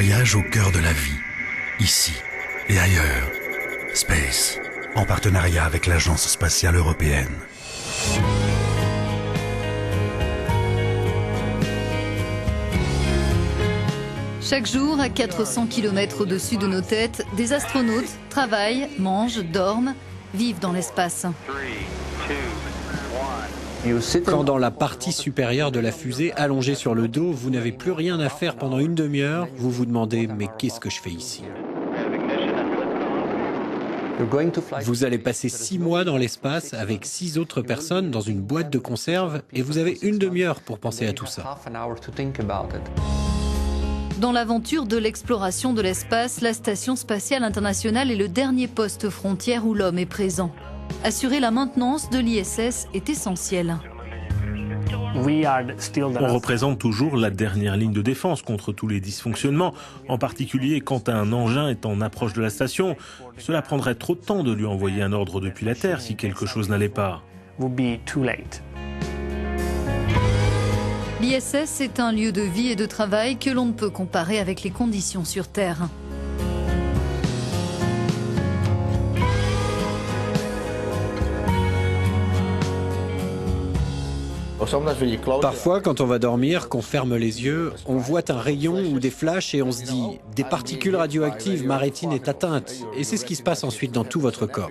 voyage au cœur de la vie, ici et ailleurs. Space, en partenariat avec l'Agence spatiale européenne. Chaque jour, à 400 km au-dessus de nos têtes, des astronautes travaillent, mangent, dorment, vivent dans l'espace. Quand dans la partie supérieure de la fusée, allongée sur le dos, vous n'avez plus rien à faire pendant une demi-heure, vous vous demandez « mais qu'est-ce que je fais ici ?» Vous allez passer 6 mois dans l'espace avec 6 autres personnes dans une boîte de conserve et vous avez une demi-heure pour penser à tout ça. Dans l'aventure de l'exploration de l'espace, la Station spatiale internationale est le dernier poste frontière où l'homme est présent. Assurer la maintenance de l'ISS est essentiel. On représente toujours la dernière ligne de défense contre tous les dysfonctionnements, en particulier quand un engin est en approche de la station. Cela prendrait trop de temps de lui envoyer un ordre depuis la Terre si quelque chose n'allait pas. L'ISS est un lieu de vie et de travail que l'on ne peut comparer avec les conditions sur Terre. Parfois, quand on va dormir, qu'on ferme les yeux, on voit un rayon ou des flashs et on se dit « des particules radioactives, ma rétine est atteinte ». Et c'est ce qui se passe ensuite dans tout votre corps.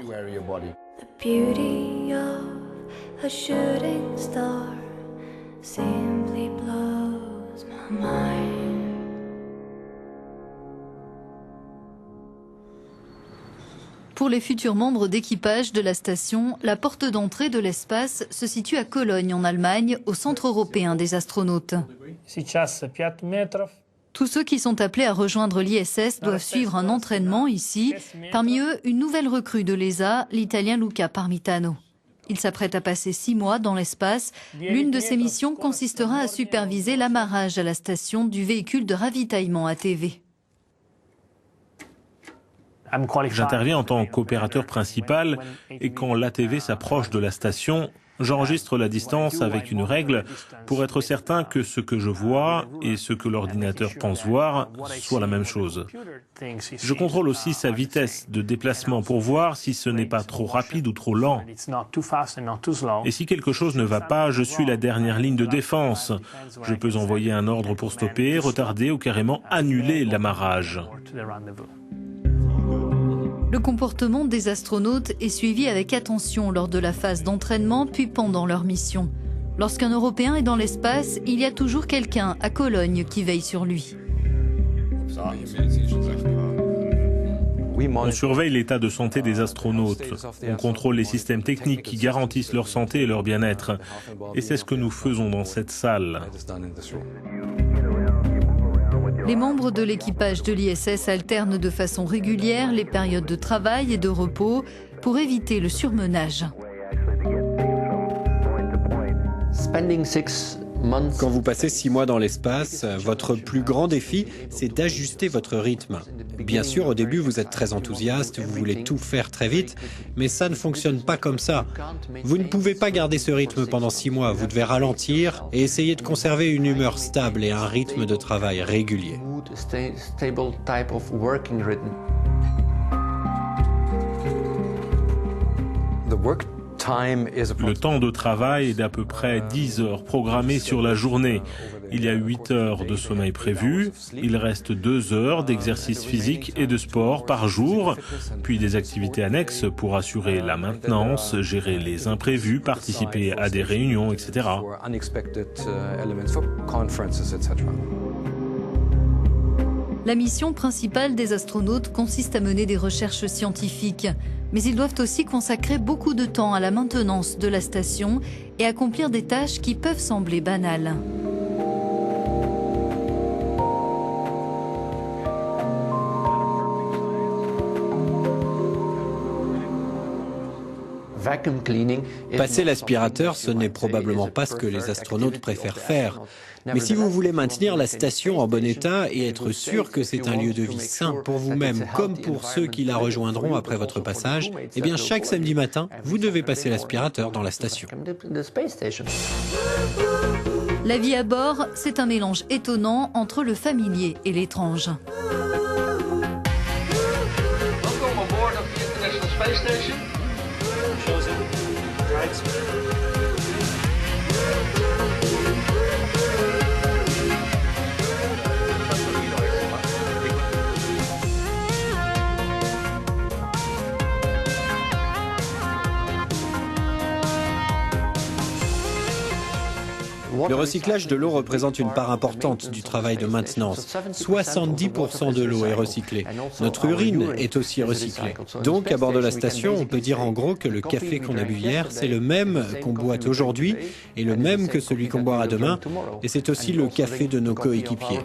Pour les futurs membres d'équipage de la station, la porte d'entrée de l'espace se situe à Cologne, en Allemagne, au Centre européen des astronautes. Tous ceux qui sont appelés à rejoindre l'ISS doivent suivre un entraînement ici. Parmi eux, une nouvelle recrue de l'ESA, l'Italien Luca Parmitano. Il s'apprête à passer 6 mois dans l'espace. L'une de ses missions consistera à superviser l'amarrage à la station du véhicule de ravitaillement ATV. J'interviens en tant qu'opérateur principal et quand l'ATV s'approche de la station, j'enregistre la distance avec une règle pour être certain que ce que je vois et ce que l'ordinateur pense voir soit la même chose. Je contrôle aussi sa vitesse de déplacement pour voir si ce n'est pas trop rapide ou trop lent. Et si quelque chose ne va pas, je suis la dernière ligne de défense. Je peux envoyer un ordre pour stopper, retarder ou carrément annuler l'amarrage. Le comportement des astronautes est suivi avec attention lors de la phase d'entraînement puis pendant leur mission. Lorsqu'un Européen est dans l'espace, il y a toujours quelqu'un à Cologne qui veille sur lui. On surveille l'état de santé des astronautes. On contrôle les systèmes techniques qui garantissent leur santé et leur bien-être. Et c'est ce que nous faisons dans cette salle. Les membres de l'équipage de l'ISS alternent de façon régulière les périodes de travail et de repos pour éviter le surmenage. Quand vous passez 6 mois dans l'espace, votre plus grand défi, c'est d'ajuster votre rythme. Bien sûr, au début, vous êtes très enthousiaste, vous voulez tout faire très vite, mais ça ne fonctionne pas comme ça. Vous ne pouvez pas garder ce rythme pendant 6 mois, vous devez ralentir et essayer de conserver une humeur stable et un rythme de travail régulier. Le temps de travail est d'à peu près 10 heures programmées sur la journée. Il y a 8 heures de sommeil prévu, il reste 2 heures d'exercice physique et de sport par jour, puis des activités annexes pour assurer la maintenance, gérer les imprévus, participer à des réunions, etc. La mission principale des astronautes consiste à mener des recherches scientifiques. Mais ils doivent aussi consacrer beaucoup de temps à la maintenance de la station et accomplir des tâches qui peuvent sembler banales. Passer l'aspirateur, ce n'est probablement pas ce que les astronautes préfèrent faire. Mais si vous voulez maintenir la station en bon état et être sûr que c'est un lieu de vie sain pour vous-même comme pour ceux qui la rejoindront après votre passage, eh bien chaque samedi matin, vous devez passer l'aspirateur dans la station. La vie à bord, c'est un mélange étonnant entre le familier et l'étrange. Welcome on board of the International Space Station. Le recyclage de l'eau représente une part importante du travail de maintenance. 70% de l'eau est recyclée. Notre urine est aussi recyclée. Donc, à bord de la station, on peut dire en gros que le café qu'on a bu hier, c'est le même qu'on boit aujourd'hui et le même que celui qu'on boira demain. Et c'est aussi le café de nos coéquipiers.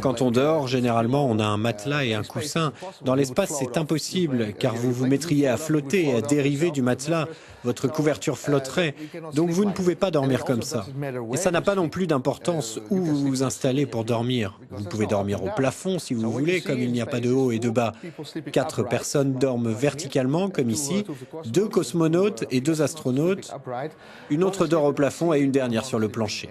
Quand on dort, généralement, on a un matelas et un coussin. Dans l'espace, c'est impossible, car vous vous mettriez à flotter et à dériver du matelas. Votre couverture flotterait. Donc vous ne pouvez pas dormir comme ça. Et ça n'a pas non plus d'importance où vous vous installez pour dormir. Vous pouvez dormir au plafond si vous voulez, comme il n'y a pas de haut et de bas. 4 personnes dorment verticalement, comme ici. 2 cosmonautes et 2 astronautes. Une autre dort au plafond et une dernière sur le plancher.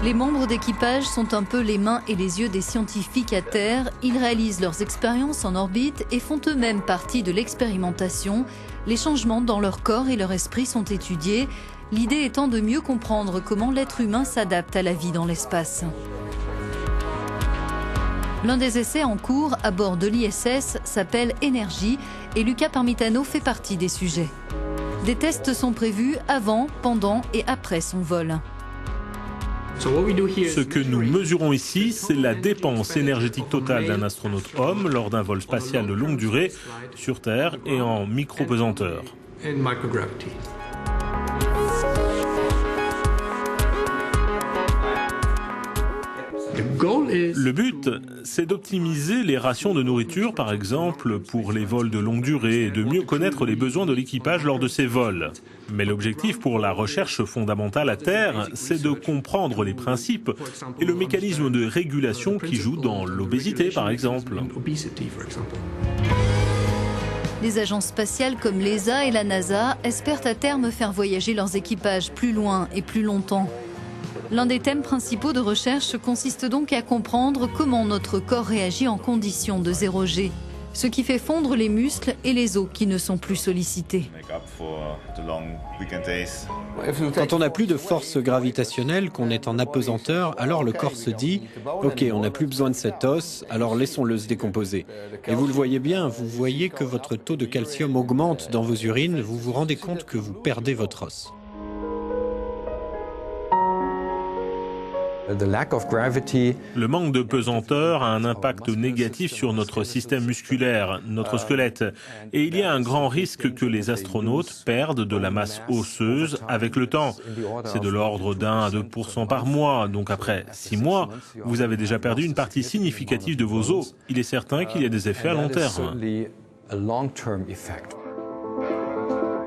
Les membres d'équipage sont un peu les mains et les yeux des scientifiques à terre. Ils réalisent leurs expériences en orbite et font eux-mêmes partie de l'expérimentation. Les changements dans leur corps et leur esprit sont étudiés, l'idée étant de mieux comprendre comment l'être humain s'adapte à la vie dans l'espace. L'un des essais en cours à bord de l'ISS s'appelle Energy et Luca Parmitano fait partie des sujets. Des tests sont prévus avant, pendant et après son vol. Ce que nous mesurons ici, c'est la dépense énergétique totale d'un astronaute homme lors d'un vol spatial de longue durée sur Terre et en micro-pesanteur. Le but, c'est d'optimiser les rations de nourriture, par exemple, pour les vols de longue durée et de mieux connaître les besoins de l'équipage lors de ces vols. Mais l'objectif pour la recherche fondamentale à Terre, c'est de comprendre les principes et le mécanisme de régulation qui joue dans l'obésité, par exemple. Les agences spatiales comme l'ESA et la NASA espèrent à terme faire voyager leurs équipages plus loin et plus longtemps. L'un des thèmes principaux de recherche consiste donc à comprendre comment notre corps réagit en conditions de 0G, ce qui fait fondre les muscles et les os qui ne sont plus sollicités. Quand on n'a plus de force gravitationnelle, qu'on est en apesanteur, alors le corps se dit « Ok, on n'a plus besoin de cet os, alors laissons-le se décomposer ». Et vous le voyez bien, vous voyez que votre taux de calcium augmente dans vos urines, vous vous rendez compte que vous perdez votre os. Le manque de pesanteur a un impact négatif sur notre système musculaire, notre squelette, et il y a un grand risque que les astronautes perdent de la masse osseuse avec le temps. C'est de l'ordre d'1 à 2% par mois, donc après 6 mois, vous avez déjà perdu une partie significative de vos os. Il est certain qu'il y a des effets à long terme.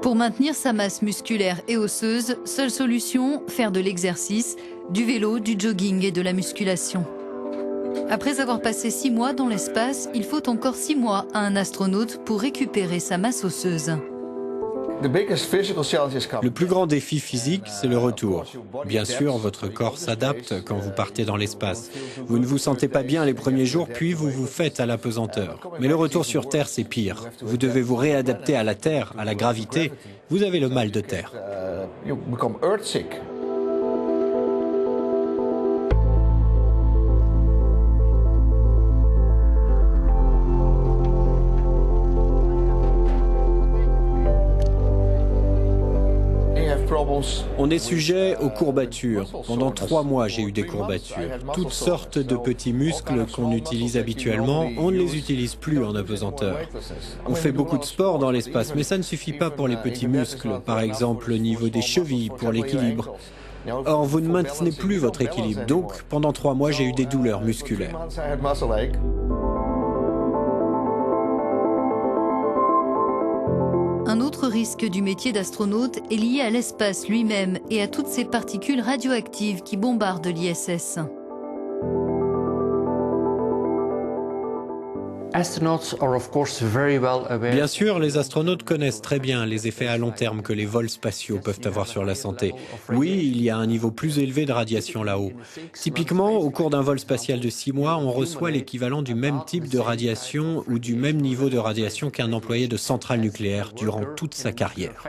Pour maintenir sa masse musculaire et osseuse, seule solution, faire de l'exercice, du vélo, du jogging et de la musculation. Après avoir passé 6 mois dans l'espace, il faut encore 6 mois à un astronaute pour récupérer sa masse osseuse. Le plus grand défi physique, c'est le retour. Bien sûr, votre corps s'adapte quand vous partez dans l'espace. Vous ne vous sentez pas bien les premiers jours, puis vous vous faites à l'apesanteur. Mais le retour sur Terre, c'est pire. Vous devez vous réadapter à la Terre, à la gravité. Vous avez le mal de terre. On est sujet aux courbatures. Pendant 3 mois, j'ai eu des courbatures. Toutes sortes de petits muscles qu'on utilise habituellement, on ne les utilise plus en apesanteur. On fait beaucoup de sport dans l'espace, mais ça ne suffit pas pour les petits muscles. Par exemple, au niveau des chevilles, pour l'équilibre. Or, vous ne maintenez plus votre équilibre. Donc, pendant 3 mois, j'ai eu des douleurs musculaires. Un autre risque du métier d'astronaute est lié à l'espace lui-même et à toutes ces particules radioactives qui bombardent l'ISS. Bien sûr, les astronautes connaissent très bien les effets à long terme que les vols spatiaux peuvent avoir sur la santé. Oui, il y a un niveau plus élevé de radiation là-haut. Typiquement, au cours d'un vol spatial de 6 mois, on reçoit l'équivalent du même type de radiation ou du même niveau de radiation qu'un employé de centrale nucléaire durant toute sa carrière.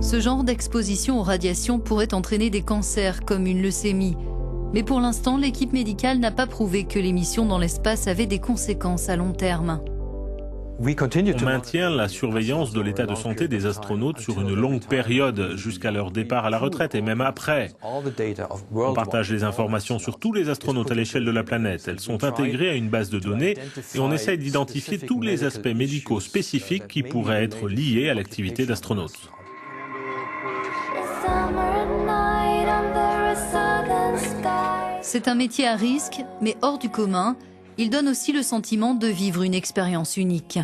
Ce genre d'exposition aux radiations pourrait entraîner des cancers comme une leucémie. Mais pour l'instant, l'équipe médicale n'a pas prouvé que les missions dans l'espace avaient des conséquences à long terme. On maintient la surveillance de l'état de santé des astronautes sur une longue période, jusqu'à leur départ à la retraite et même après. On partage les informations sur tous les astronautes à l'échelle de la planète. Elles sont intégrées à une base de données et on essaye d'identifier tous les aspects médicaux spécifiques qui pourraient être liés à l'activité d'astronaute. C'est un métier à risque, mais hors du commun. Il donne aussi le sentiment de vivre une expérience unique.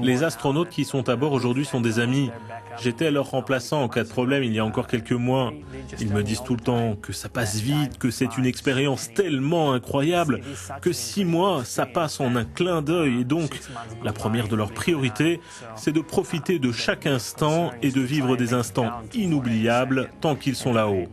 Les astronautes qui sont à bord aujourd'hui sont des amis. J'étais leur remplaçant en cas de problème il y a encore quelques mois. Ils me disent tout le temps que ça passe vite, que c'est une expérience tellement incroyable, que 6 mois, ça passe en un clin d'œil. Et donc, la première de leurs priorités, c'est de profiter de chaque instant et de vivre des instants inoubliables tant qu'ils sont là-haut.